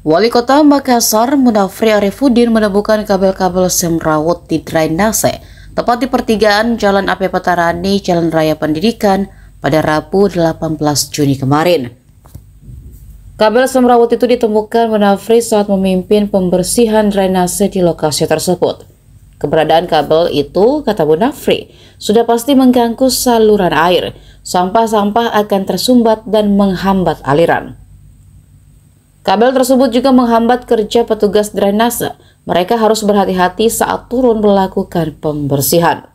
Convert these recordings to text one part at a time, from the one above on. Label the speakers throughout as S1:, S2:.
S1: Wali Kota Makassar, Munafri Arifudin menemukan kabel-kabel semrawut di drainase, tepat di pertigaan Jalan AP Patarani, Jalan Raya Pendidikan, pada Rabu 18 Juni kemarin. Kabel semrawut itu ditemukan Munafri saat memimpin pembersihan drainase di lokasi tersebut. Keberadaan kabel itu, kata Munafri, sudah pasti mengganggu saluran air. Sampah-sampah akan tersumbat dan menghambat aliran. Kabel tersebut juga menghambat kerja petugas drainase. Mereka harus berhati-hati saat turun melakukan pembersihan.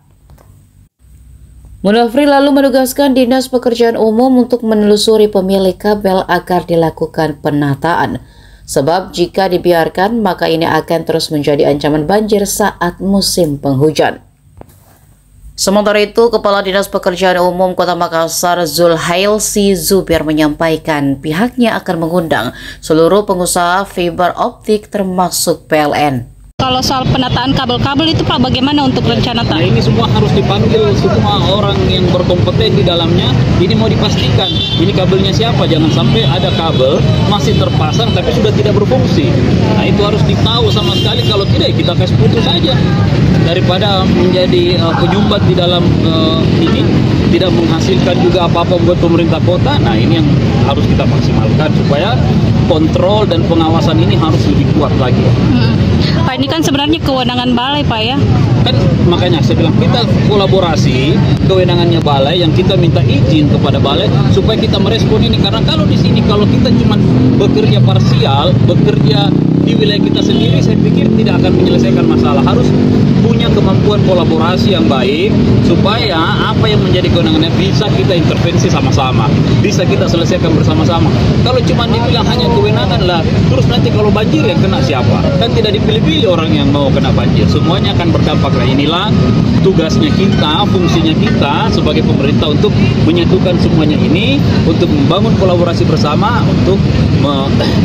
S1: Munafri lalu menugaskan Dinas Pekerjaan Umum untuk menelusuri pemilik kabel agar dilakukan penataan. Sebab jika dibiarkan, maka ini akan terus menjadi ancaman banjir saat musim penghujan. Sementara itu, Kepala Dinas Pekerjaan Umum Kota Makassar, Zulhailsi Zubir, menyampaikan pihaknya akan mengundang seluruh pengusaha fiber optik termasuk PLN.
S2: Kalau soal penataan kabel-kabel itu Pak, bagaimana untuk rencana Pak?
S3: Nah, ini semua harus dipanggil semua orang yang berkompeten di dalamnya. Ini mau dipastikan, ini kabelnya siapa, jangan sampai ada kabel masih terpasang tapi sudah tidak berfungsi. Nah, itu harus ditahu sama sekali, kalau tidak kita kasih putus saja. Daripada menjadi penyumbat di dalam ini, tidak menghasilkan juga apa-apa buat pemerintah kota. Nah, ini yang harus kita maksimalkan supaya kontrol dan pengawasan ini harus lebih kuat lagi.
S2: Pak, ini kan sebenarnya kewenangan balai Pak ya?
S3: Kan makanya saya bilang kita kolaborasi, kewenangannya balai, yang kita minta izin kepada balai supaya kita merespon ini. Karena kalau di sini kalau kita cuma bekerja parsial, bekerja di wilayah kita sendiri, saya pikir tidak akan menyelesaikan masalah. Harus punya kemampuan kolaborasi yang baik supaya apa yang menjadi kewenangannya bisa kita intervensi sama-sama, bisa kita selesaikan bersama-sama. Kalau cuma dibilang hanya kewenangan lah, terus nanti kalau banjir yang kena siapa? Kan tidak dipilih-pilih orang yang mau kena banjir, semuanya akan berdampak. Nah, inilah tugasnya kita, fungsinya kita sebagai pemerintah untuk menyatukan semuanya ini, untuk membangun kolaborasi bersama, untuk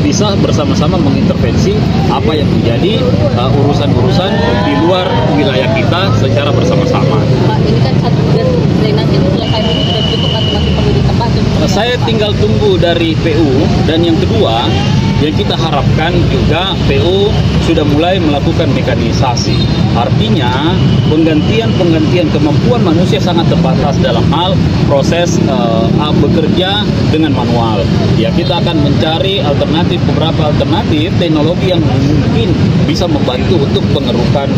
S3: bisa bersama-sama mengintervensi apa yang menjadi urusan-urusan di luar wilayah kita secara bersama-sama.
S2: Pak, ini kan satu drainase itu selesai dulu sudah cukup atau masih perlu ditambah?
S3: Saya tinggal tunggu dari PU, dan yang kedua yang kita harapkan juga PU sudah mulai melakukan mekanisasi. Artinya penggantian kemampuan manusia sangat terbatas dalam hal proses bekerja dengan manual. Ya, kita akan mencari beberapa alternatif teknologi yang mungkin bisa membantu untuk pengerukan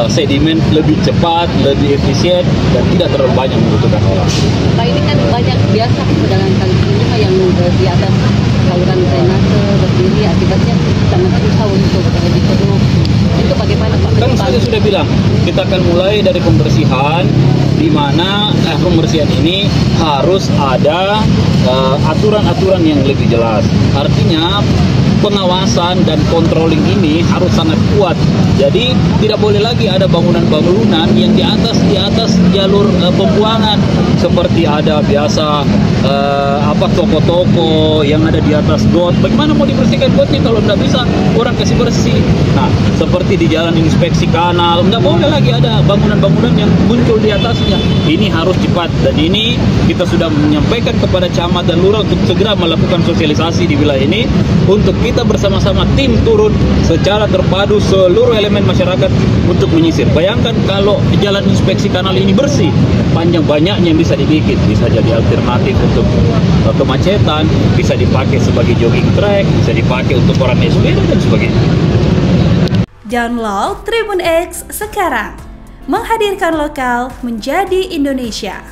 S3: sedimen lebih cepat, lebih efisien, dan tidak terlalu banyak membutuhkan orang.
S2: Pak, ini kan banyak biasa pegangan kali Ciliwung yang di atas saluran drainase berdiri, akibatnya sangat susah untuk dikeruk. Itu bagaimana Pak?
S3: Kan saya sudah bilang, kita akan mulai dari pembersihan, di mana pembersihan ini harus ada aturan-aturan yang lebih jelas. Artinya pengawasan dan controlling ini harus sangat kuat. Jadi tidak boleh lagi ada bangunan-bangunan yang di atas jalur pembuangan, seperti ada biasa toko-toko yang ada di atas got. Bagaimana mau dibersihkan gotnya kalau tidak bisa orang kasih bersih? Nah, seperti di jalan inspeksi kanal, tidak boleh lagi ada bangunan-bangunan yang muncul di atasnya. Ini harus cepat, dan ini kita sudah menyampaikan kepada camat dan lurah untuk segera melakukan sosialisasi di wilayah ini, untuk kita bersama-sama tim turun secara terpadu seluruh elemen masyarakat untuk menyisir. Bayangkan kalau jalan inspeksi kanal ini bersih, banyak-banyaknya yang bisa dibikin, bisa jadi alternatif untuk kemacetan, bisa dipakai sebagai jogging track, bisa dipakai untuk orang naik sepeda dan sebagainya.
S4: Download Tribun X sekarang, menghadirkan lokal menjadi Indonesia.